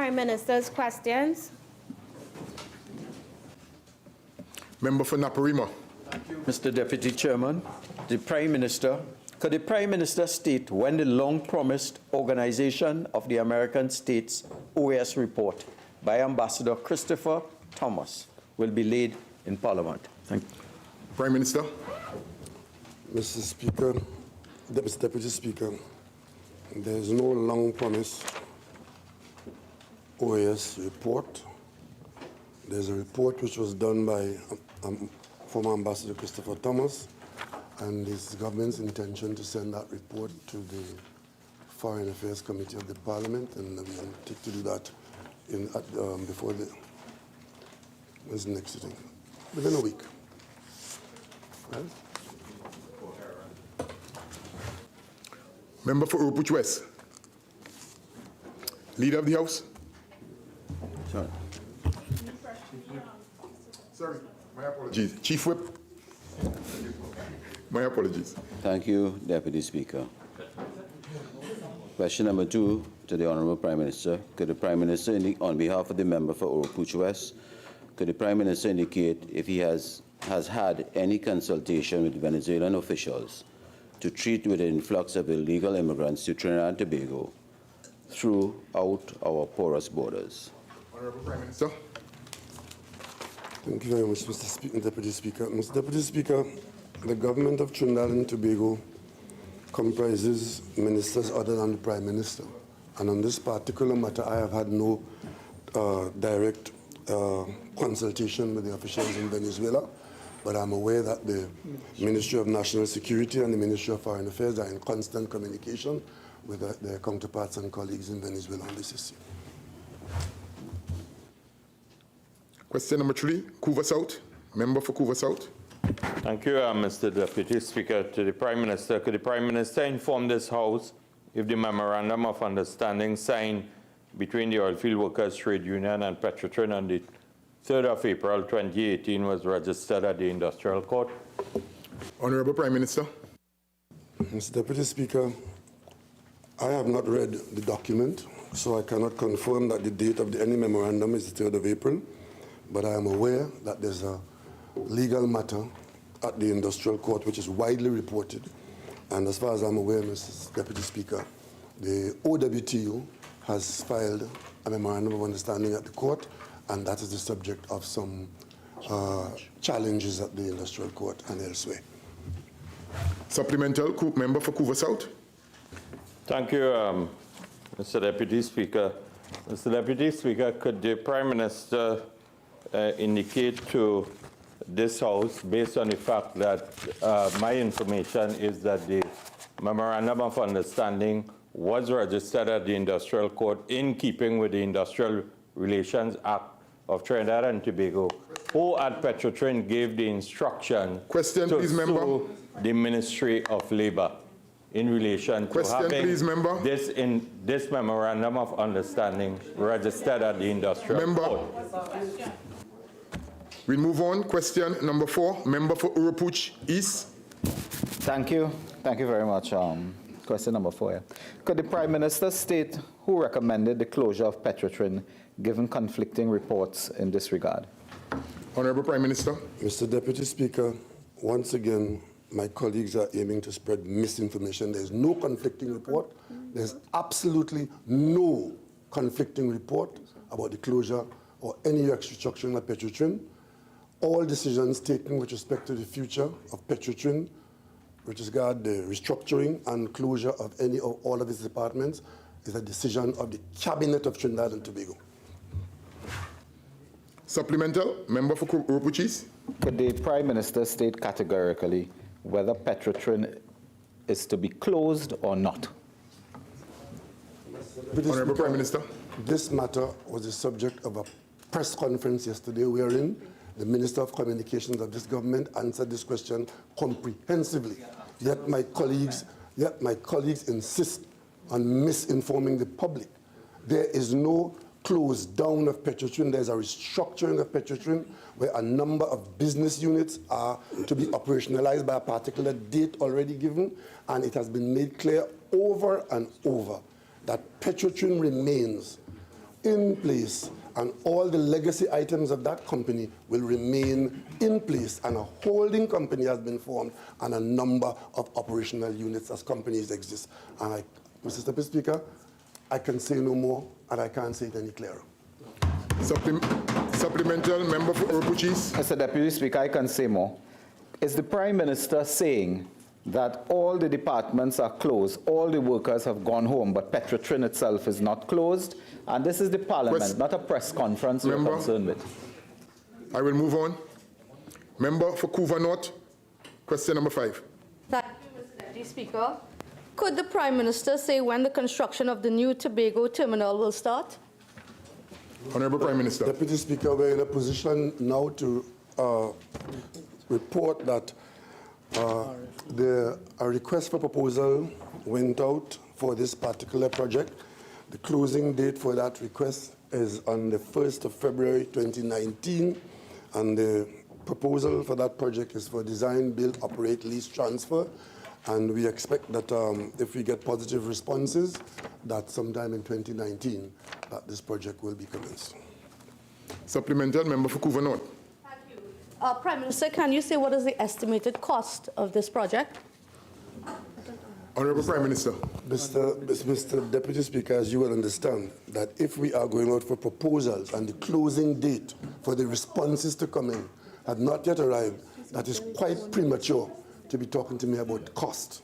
Prime Minister's questions. Member for Naparima. Mr. Deputy Chairman, could the Prime Minister state when the long-promised Organization of the American States OAS report by Ambassador Christopher Thomas will be laid in Parliament? Thank you. Prime Minister. Mr. Speaker, Mr. Deputy Speaker, there is no long-promised OAS report. There's a report which was done by former Ambassador Christopher Thomas, and it's the government's intention to send that report to the Foreign Affairs Committee of the Parliament, and we undertake to do that before when's the next sitting? Within a week. Right? Member for Urupuch West. Leader of the House. Sorry. Sorry, my apologies. Chief Whip. My apologies. Thank you, Deputy Speaker. Question number 2 to the Honourable Prime Minister. Could the Prime Minister, on behalf of the member for Urupuch West, could the Prime Minister indicate if he has had any consultation with Venezuelan officials to treat with the influx of illegal immigrants to Trinidad and Tobago throughout our porous borders? Honourable Prime Minister. Thank you very much, Mr. Deputy Speaker. Mr. Deputy Speaker, the government of Trinidad and Tobago comprises ministers other than the Prime Minister. And on this particular matter, I have had no direct consultation with the officials in Venezuela, but I'm aware that the Ministry of National Security and the Ministry of Foreign Affairs are in constant communication with their counterparts and colleagues in Venezuela on this issue. Question number 3, Couva South. Member for Couva South. Thank you, Mr. Deputy Speaker. To the Prime Minister, could the Prime Minister inform this House if the Memorandum of Understanding signed between the Oilfield Workers Trade Union and Petrotrin on the 3rd of April 2018 was registered at the Industrial Court? Honourable Prime Minister. Mr. Deputy Speaker, I have not read the document, so I cannot confirm that the date of any memorandum is the 3rd of April, but I am aware that there's a legal matter at the Industrial Court which is widely reported. And as far as I'm aware, Mr. Deputy Speaker, the OWTU has filed a memorandum of understanding at the court, and that is the subject of some challenges at the Industrial Court and elsewhere. Supplemental, member for Couva South. Thank you, Mr. Deputy Speaker. Mr. Deputy Speaker, could the Prime Minister indicate to this House, based on the fact that my information is that the Memorandum of Understanding was registered at the Industrial Court in keeping with the Industrial Relations Act of Trinidad and Tobago, who at Petrotrin gave the instruction to sue the Ministry of Labour in relation to having this Memorandum of Understanding registered at the Industrial Court. We move on. Question number 4, member for Urupuch East. Thank you. Thank you very much. Question number 4. Yeah. Could the Prime Minister state who recommended the closure of Petrotrin, given conflicting reports in this regard? Honourable Prime Minister. Mr. Deputy Speaker, once again, my colleagues are aiming to spread misinformation. There's no conflicting report. There's absolutely no conflicting report about the closure or any restructuring of Petrotrin. All decisions taken with respect to the future of Petrotrin, with regard to the restructuring and closure of any or all of its departments, is a decision of the Cabinet of Trinidad and Tobago. Supplemental, member for Urupuch East. Could the Prime Minister state categorically whether Petrotrin is to be closed or not? Honourable Prime Minister. This matter was the subject of a press conference yesterday wherein the Minister of Communications of this government answered this question comprehensively. Yet my colleagues insist on misinforming the public. There is no close down of Petrotrin. There's a restructuring of Petrotrin where a number of business units are to be operationalized by a particular date already given, and it has been made clear over and over that Petrotrin remains in place, and all the legacy items of that company will remain in place, and a holding company has been formed, and a number of operational units as companies exist. And Mr. Deputy Speaker, I can say no more, and I can't say it any clearer. Supplemental, member for Oropouche. Mr. Deputy Speaker, I can say more. Is the Prime Minister saying that all the departments are closed, all the workers have gone home, but Petrotrin itself is not closed? And this is the Parliament, not a press conference we're concerned with. I will move on. Member for Couva North, question number 5. Thank you, Mr. Deputy Speaker. Could the Prime Minister say when the construction of the new Tobago terminal will start? Honourable Prime Minister. Deputy Speaker, we're in a position now to report that a request for proposal went out for this particular project. The closing date for that request is on the 1st of February 2019, and the proposal for that project is for design, build, operate, lease, transfer, and we expect that if we get positive responses, that sometime in 2019, that this project will be commenced. Supplemental, member for Couva North. Thank you. Prime Minister, can you say what is the estimated cost of this project? Honourable Prime Minister. Mr. Deputy Speaker, as you will understand, that if we are going out for proposals and the closing date for the responses to come in had not yet arrived, that is quite premature to be talking to me about cost.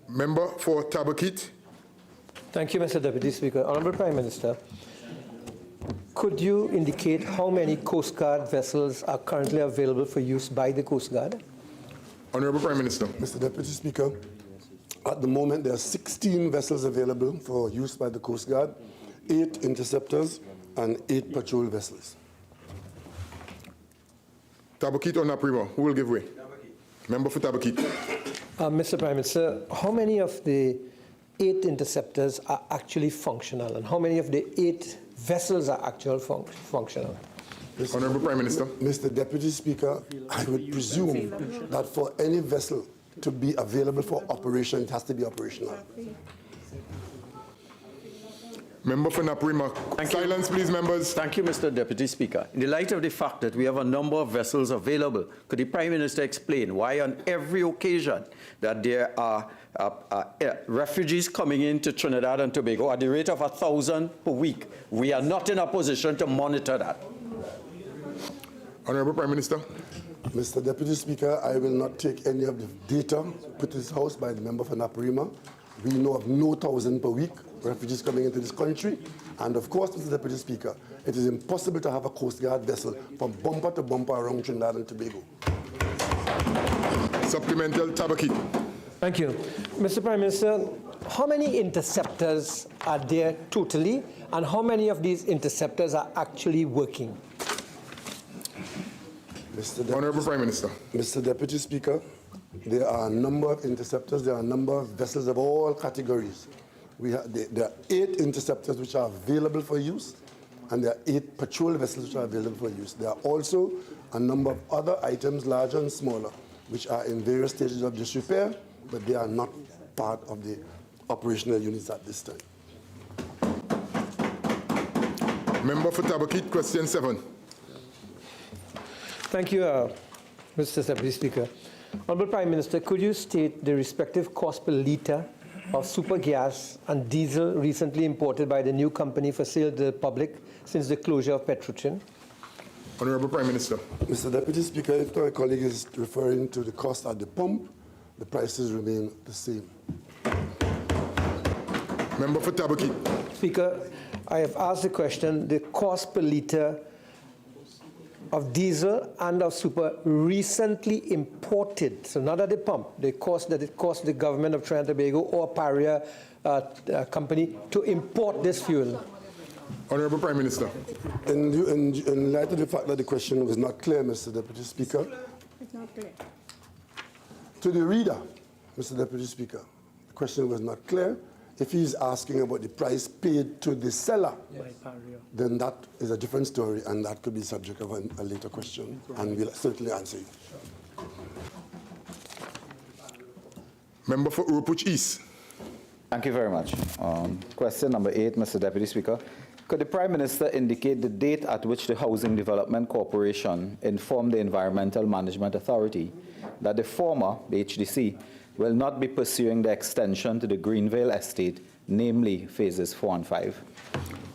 Member for Tabakit. Thank you, Mr. Deputy Speaker. Honourable Prime Minister, could you indicate how many Coast Guard vessels are currently available for use by the Coast Guard? Honourable Prime Minister. Mr. Deputy Speaker, at the moment there are 16 vessels available for use by the Coast Guard, 8 interceptors and 8 patrol vessels. Tabakit or Naprima? Who will give way? Member for Tabakit. Mr. Prime Minister, how many of the 8 interceptors are actually functional, and how many of the 8 vessels are actually functional? Honourable Prime Minister. Mr. Deputy Speaker, I would presume that for any vessel to be available for operation, it has to be operational. Member for Naprima. Silence, please, members. Thank you, Mr. Deputy Speaker. In the light of the fact that we have a number of vessels available, could the Prime Minister explain why on every occasion that there are refugees coming into Trinidad and Tobago at the rate of 1,000 per week, we are not in a position to monitor that? Honourable Prime Minister. Mr. Deputy Speaker, I will not take any of the data put to this House by the member for Naprima. We know of no 1,000 per week refugees coming into this country. And of course, Mr. Deputy Speaker, it is impossible to have a Coast Guard vessel from bumper to bumper around Trinidad and Tobago. Supplemental, Tabakit. Thank you. Mr. Prime Minister, how many interceptors are there totally, and how many of these interceptors are actually working? Honourable Prime Minister. Mr. Deputy Speaker, there are a number of interceptors, there are a number of vessels of all categories. There are 8 interceptors which are available for use, and there are 8 patrol vessels which are available for use. There are also a number of other items, larger and smaller, which are in various stages of disrepair, but they are not part of the operational units at this time. Member for Tabakit, question 7. Thank you, Mr. Deputy Speaker. Honourable Prime Minister, could you state the respective cost per litre of super gas and diesel recently imported by the new company for sale to the public since the closure of Petrotrin? Honourable Prime Minister. Mr. Deputy Speaker, if my colleague is referring to the cost at the pump, the prices remain the same. Member for Tabakit. Speaker, I have asked the question, the cost per litre of diesel and of super recently imported, so not at the pump, the cost that it cost the government of Trinidad and Tobago or Paria company to import this fuel. Honourable Prime Minister. In light of the fact that the question was not clear, Mr. Deputy Speaker, It's not clear. to the reader, Mr. Deputy Speaker, the question was not clear. If he's asking about the price paid to the seller, then that is a different story, and that could be subject of a later question, and we'll certainly answer you. Member for Oropouche East. Thank you very much. Question number 8, Mr. Deputy Speaker. Could the Prime Minister indicate the date at which the Housing Development Corporation informed the Environmental Management Authority that the former, the HDC, will not be pursuing the extension to the Greenvale estate, namely phases 4 and 5?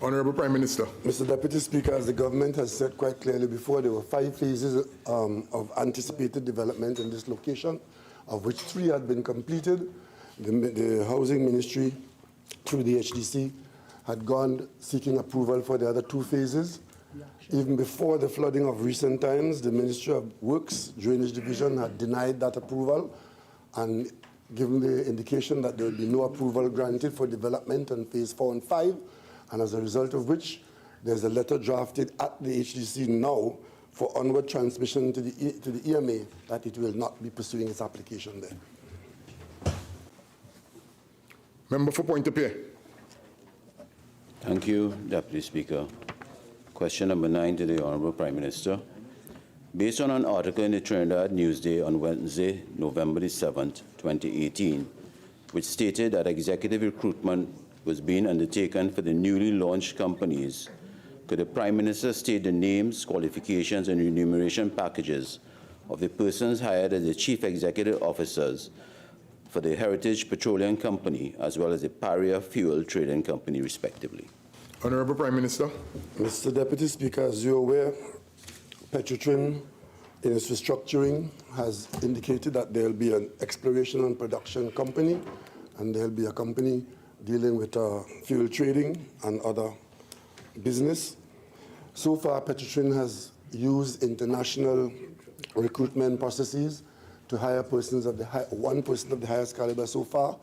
Honourable Prime Minister. Mr. Deputy Speaker, as the government has said quite clearly before, there were 5 phases of anticipated development in this location, of which 3 had been completed. The Housing Ministry, through the HDC, had gone seeking approval for the other 2 phases. Even before the flooding of recent times, the Ministry of Works, Drainage Division, had denied that approval and given the indication that there would be no approval granted for development on phase 4 and 5, and as a result of which, there's a letter drafted at the HDC now for onward transmission to the EMA that it will not be pursuing its application there. Member for Point of Peer. Thank you, Deputy Speaker. Question number 9 to the Honourable Prime Minister. Based on an article in the Trinidad Newsday on Wednesday, November 7th, 2018, which stated that executive recruitment was being undertaken for the newly launched companies, could the Prime Minister state the names, qualifications, and remuneration packages of the persons hired as the Chief Executive Officers for the Heritage Petroleum Company, as well as the Paria Fuel Trading Company, respectively? Honourable Prime Minister. Mr. Deputy Speaker, as you're aware, Petrotrin, in its restructuring, has indicated that there will be an exploration and production company, and there will be a company dealing with fuel trading and other business. So far, Petrotrin has used international recruitment processes to hire persons of one person of the highest caliber so far,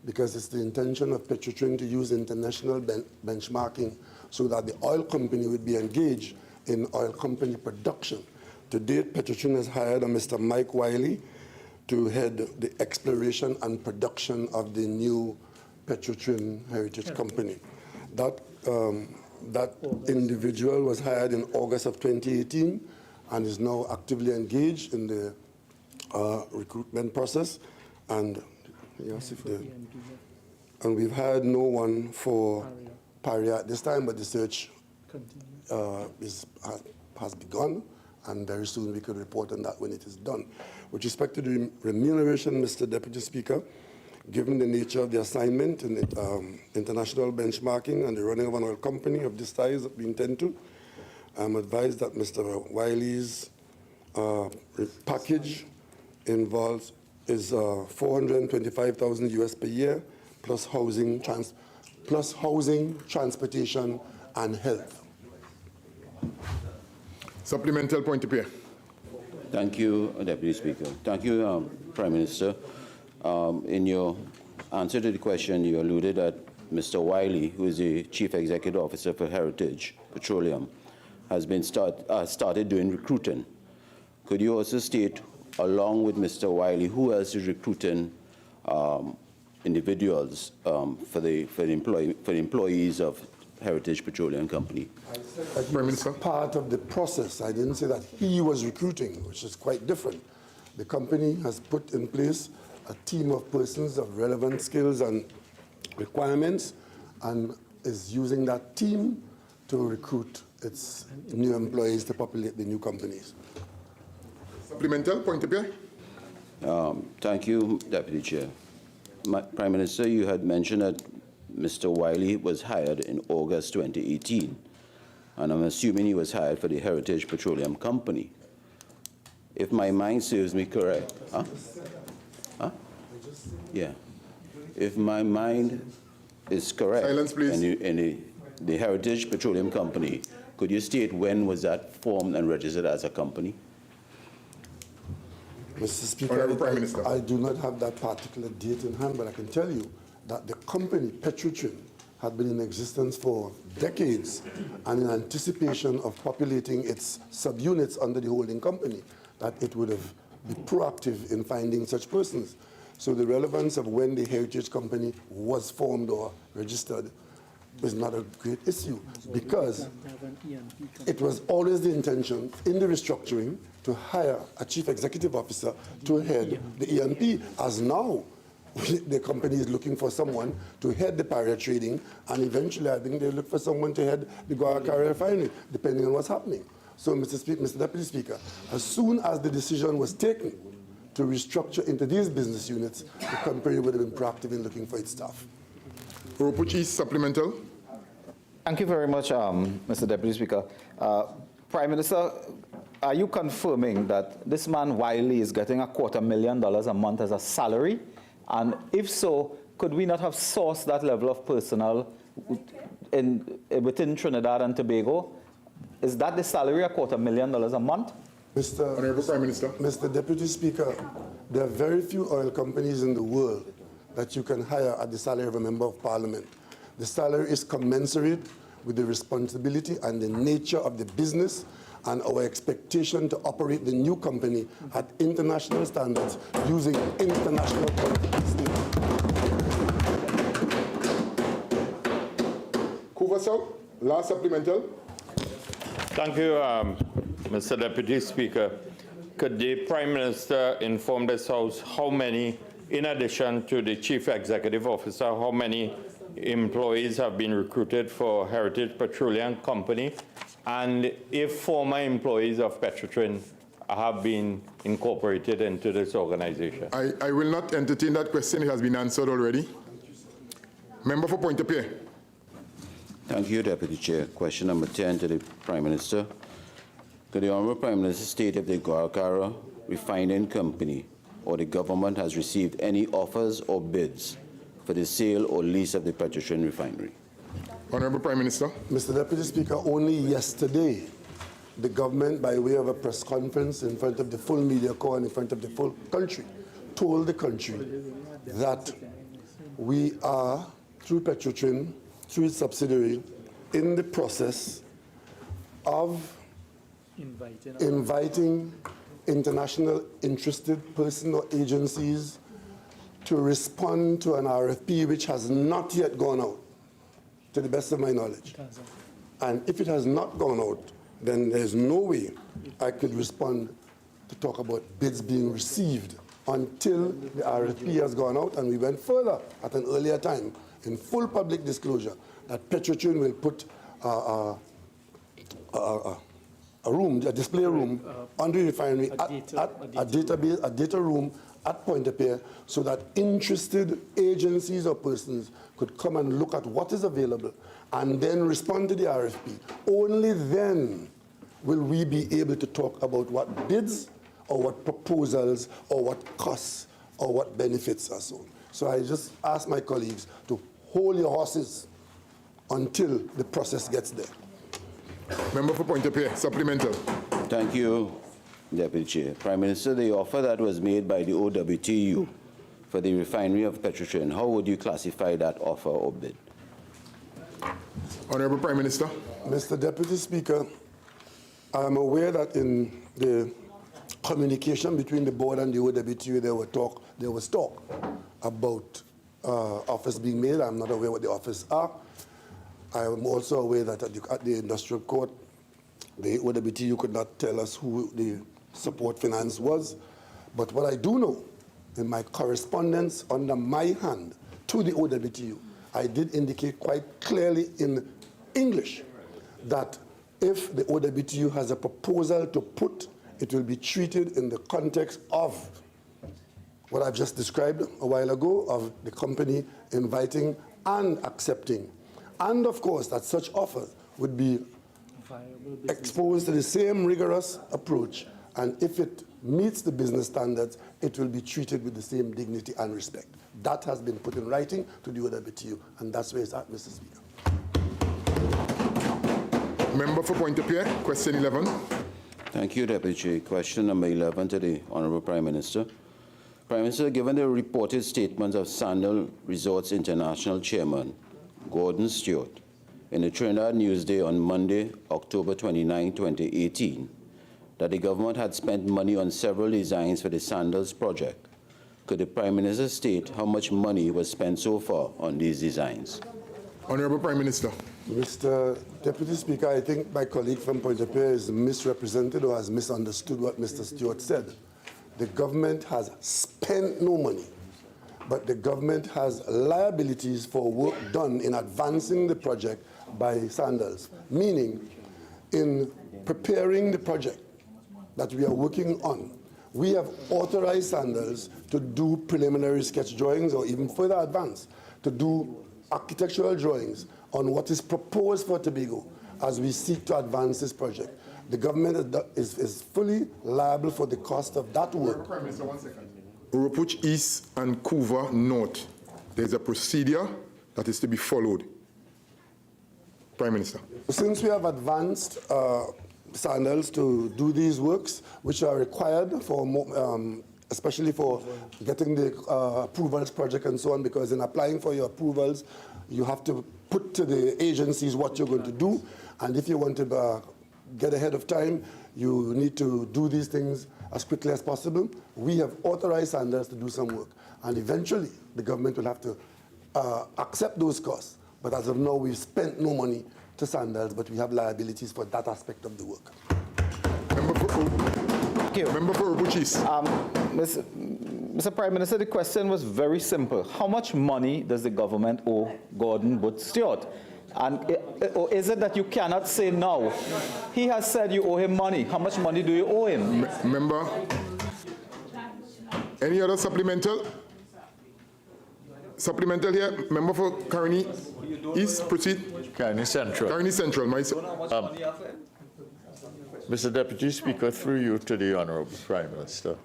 because it's the intention of Petrotrin to use international benchmarking so that the oil company would be engaged in oil company production. To date, Petrotrin has hired a Mr. Mike Wiley to head the exploration and production of the new Petrotrin Heritage Company. That individual was hired in August of 2018 and is now actively engaged in the recruitment process. And yes, and we've had no one for Paria at this time, but the search has begun, and very soon we could report on that when it is done. With respect to the remuneration, Mr. Deputy Speaker, given the nature of the assignment and international benchmarking and the running of an oil company of this size that we intend to, I'm advised that Mr. Wiley's package is 425,000 US per year, plus housing, transportation, and health. Supplemental point of peer. Thank you, Deputy Speaker. Thank you, Prime Minister. In your answer to the question, you alluded that Mr. Wiley, who is the Chief Executive Officer for Heritage Petroleum, has been started doing recruiting. Could you also state, along with Mr. Wiley, who else is recruiting individuals for the employees of Heritage Petroleum Company? I said that he was part of the process. I didn't say that he was recruiting, which is quite different. The company has put in place a team of persons of relevant skills and requirements, and is using that team to recruit its new employees to populate the new companies. Supplemental point of peer. Thank you, Deputy Chair. Prime Minister, you had mentioned that Mr. Wiley was hired in August 2018, and I'm assuming he was hired for the Heritage Petroleum Company. If my mind serves me correct, yeah. If my mind is correct, silence, please. And the Heritage Petroleum Company, could you state when was that formed and registered as a company? Mr. Speaker, I do not have that particular date in hand, but I can tell you that the company, Petrotrin, had been in existence for decades, and in anticipation of populating its subunits under the holding company, that it would have been proactive in finding such persons. So the relevance of when the Heritage Company was formed or registered was not a great issue, because it was always the intention in the restructuring to hire a chief executive officer to head the EMP, as now the company is looking for someone to head the Paria trading, and eventually I think they look for someone to head the Guaracara refinery, depending on what's happening. So, Mr. Deputy Speaker, as soon as the decision was taken to restructure into these business units, the company would have been proactive in looking for its staff. Oropuch East supplemental. Thank you very much, Mr. Deputy Speaker. Prime Minister, are you confirming that this man Wiley is getting $250,000 a month as a salary? And if so, could we not have sourced that level of personnel within Trinidad and Tobago? Is that the salary, $250,000 a month? Honourable Prime Minister. Mr. Deputy Speaker, there are very few oil companies in the world that you can hire at the salary of a member of parliament. The salary is commensurate with the responsibility and the nature of the business and our expectation to operate the new company at international standards using international standards. Couva South, last supplemental. Thank you, Mr. Deputy Speaker. Could the Prime Minister inform this House how many, in addition to the Chief Executive Officer, how many employees have been recruited for Heritage Petroleum Company, and if former employees of Petrotrin have been incorporated into this organization? I will not entertain that question. It has been answered already. Member for Pointe-a-Pierre. Thank you, Deputy Chair. Question number 10 to the Prime Minister. Could the Honourable Prime Minister state if the Guaracara Refining Company or the government has received any offers or bids for the sale or lease of the Petrotrin refinery? Honourable Prime Minister. Mr. Deputy Speaker, only yesterday, the government, by way of a press conference in front of the full media corps and in front of the full country, told the country that we are, through Petrotrin, through its subsidiary, in the process of inviting international interested persons or agencies to respond to an RFP which has not yet gone out, to the best of my knowledge. And if it has not gone out, then there's no way I could respond to talk about bids being received until the RFP has gone out, and we went further at an earlier time in full public disclosure that Petrotrin will put a display room on the refinery, a data room at Pointe-a-Pierre, so that interested agencies or persons could come and look at what is available and then respond to the RFP. Only then will we be able to talk about what bids or what proposals or what costs or what benefits are so. So I just ask my colleagues to hold your horses until the process gets there. Member for Pointe-a-Pierre, supplemental. Thank you, Deputy Chair. Prime Minister, the offer that was made by the OWTU for the refinery of Petrotrin, how would you classify that offer or bid? Honourable Prime Minister. Mr. Deputy Speaker, I am aware that in the communication between the board and the OWTU, there was talk about offers being made. I'm not aware what the offers are. I am also aware that at the industrial court, the OWTU could not tell us who the support finance was. But what I do know, in my correspondence under my hand to the OWTU, I did indicate quite clearly in English that if the OWTU has a proposal to put, it will be treated in the context of what I've just described a while ago, of the company inviting and accepting. And of course, that such offers would be exposed to the same rigorous approach. And if it meets the business standards, it will be treated with the same dignity and respect. That has been put in writing to the OWTU, and that's where it's at, Mr. Speaker. Member for Pointe-a-Pierre, question 11. Thank you, Deputy Chair. Question number 11 to the Honourable Prime Minister. Prime Minister, given the reported statements of Sandal Resorts International Chairman Gordon Stewart in the Trinidad Newsday on Monday, October 29, 2018, that the government had spent money on several designs for the Sandals project, could the Prime Minister state how much money was spent so far on these designs? Honourable Prime Minister. Mr. Deputy Speaker, I think my colleague from Pointe-a-Pierre is misrepresented or has misunderstood what Mr. Stewart said. The government has spent no money. but the government has liabilities for work done in advancing the project by Sandals, meaning in preparing the project that we are working on, we have authorized Sandals to do preliminary sketch drawings or even further advanced, to do architectural drawings on what is proposed for Tobago as we seek to advance this project. The government is fully liable for the cost of that work. Prime Minister, 1 second. Urupuch East and Couva North, there's a procedure that is to be followed. Prime Minister. Since we have advanced Sandals to do these works, which are required for, especially for getting the approvals project and so on, because in applying for your approvals, you have to put to the agencies what you're going to do, and if you want to get ahead of time, you need to do these things as quickly as possible. We have authorized Sandals to do some work, and eventually the government will have to accept those costs. But as of now, we've spent no money to Sandals, but we have liabilities for that aspect of the work. Member for Urupuch East. Mr. Prime Minister, the question was very simple. How much money does the government owe Gordon Booth Stewart? And or is it that you cannot say now? He has said you owe him money. How much money do you owe him? Member, any other supplemental? Supplemental here. Member for Carney East, proceed. Carney Central. Carney Central, Mr. Deputy Speaker, through you to the Honourable Prime Minister.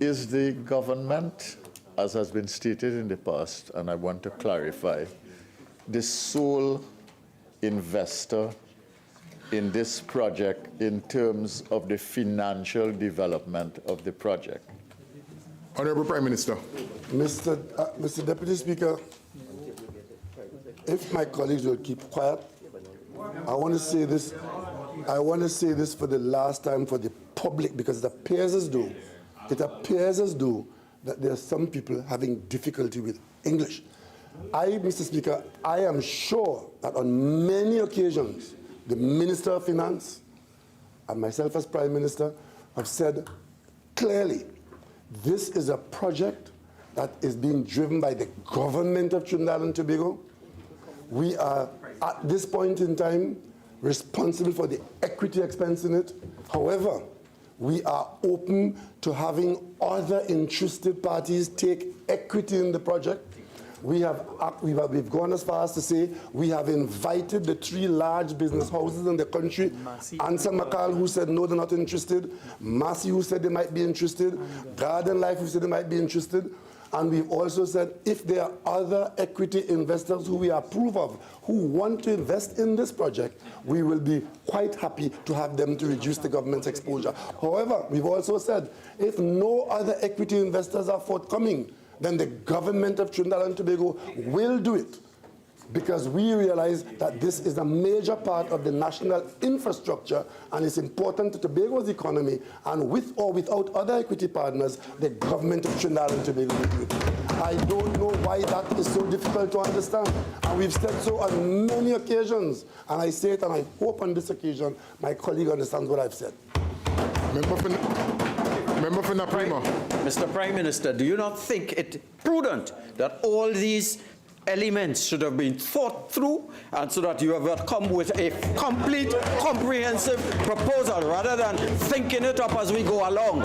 Is the government, as has been stated in the past, and I want to clarify, the sole investor in this project in terms of the financial development of the project? Honourable Prime Minister. Mr. Deputy Speaker, if my colleagues will keep quiet, I want to say this. I want to say this for the last time for the public, because it appears as though that there are some people having difficulty with English. Mr. Speaker, I am sure that on many occasions, the Minister of Finance and myself as Prime Minister have said clearly, this is a project that is being driven by the government of Trinidad and Tobago. We are, at this point in time, responsible for the equity expense in it. However, we are open to having other interested parties take equity in the project. We've gone as far as to say we have invited the 3 large business houses in the country. Ansa Makal, who said no, they're not interested. Massey, who said they might be interested. Garden Life, who said they might be interested. And we've also said if there are other equity investors who we approve of, who want to invest in this project, we will be quite happy to have them to reduce the government's exposure. However, we've also said if no other equity investors are forthcoming, then the government of Trinidad and Tobago will do it, because we realize that this is a major part of the national infrastructure and it's important to Tobago's economy, and with or without other equity partners, the government of Trinidad and Tobago will do it. I don't know why that is so difficult to understand, and we've said so on many occasions, and I say it, and I hope on this occasion my colleague understands what I've said. Member for Naprima. Mr. Prime Minister, do you not think it prudent that all these elements should have been thought through, and so that you have come with a complete, comprehensive proposal rather than thinking it up as we go along?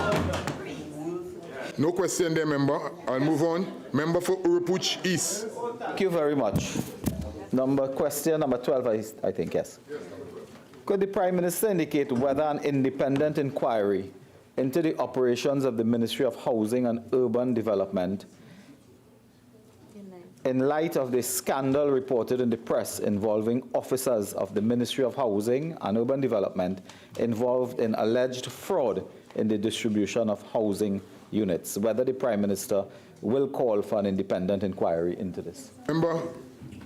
No question there, member. I'll move on. Member for Urupuch East. Thank you very much. Question number 12, I think, yes. Could the Prime Minister indicate whether an independent inquiry into the operations of the Ministry of Housing and Urban Development, in light of the scandal reported in the press involving officers of the Ministry of Housing and Urban Development involved in alleged fraud in the distribution of housing units, whether the Prime Minister will call for an independent inquiry into this? Member,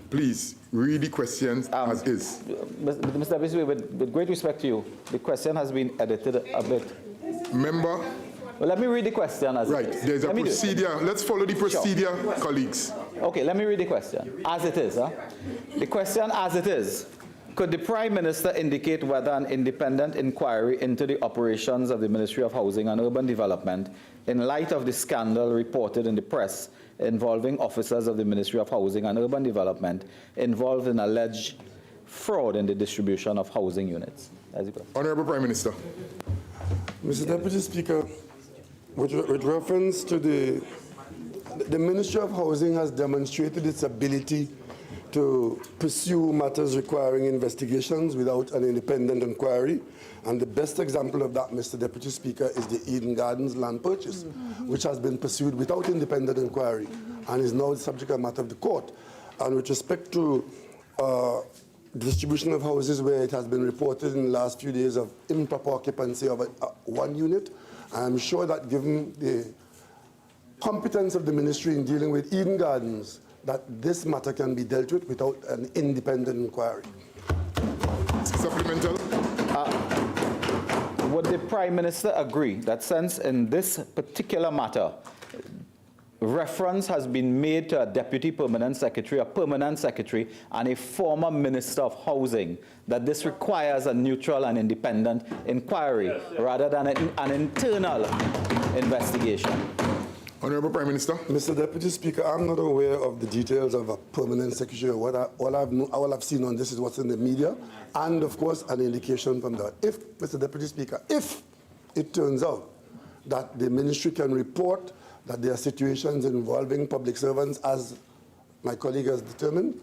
please read the questions as is. Mr. Deputy, with great respect to you, the question has been edited a bit. Member. Well, let me read the question as right, it is. There's a procedure. Let's follow the procedure, colleagues. Okay, let me read the question as it is. The question as it is. Could the Prime Minister indicate whether an independent inquiry into the operations of the Ministry of Housing and Urban Development, in light of the scandal reported in the press involving officers of the Ministry of Housing and Urban Development involved in alleged fraud in the distribution of housing units? Honourable Prime Minister. Mr. Deputy Speaker, with reference to the Ministry of Housing has demonstrated its ability to pursue matters requiring investigations without an independent inquiry. And the best example of that, Mr. Deputy Speaker, is the Eden Gardens land purchase, which has been pursued without independent inquiry and is now the subject matter of the court. And with respect to distribution of houses where it has been reported in the last few days of improper occupancy of one unit, I'm sure that given the competence of the ministry in dealing with Eden Gardens, that this matter can be dealt with without an independent inquiry. Supplemental. Would the Prime Minister agree that since in this particular matter, reference has been made to a Deputy Permanent Secretary, a Permanent Secretary, and a former Minister of Housing, that this requires a neutral and independent inquiry rather than an internal investigation? Honourable Prime Minister. Mr. Deputy Speaker, I'm not aware of the details of a Permanent Secretary. All I've seen on this is what's in the media, and of course an indication from that. If, Mr. Deputy Speaker, if it turns out that the ministry can report that there are situations involving public servants, as my colleague has determined,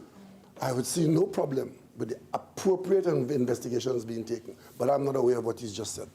I would see no problem with the appropriate investigations being taken. But I'm not aware of what he's just said.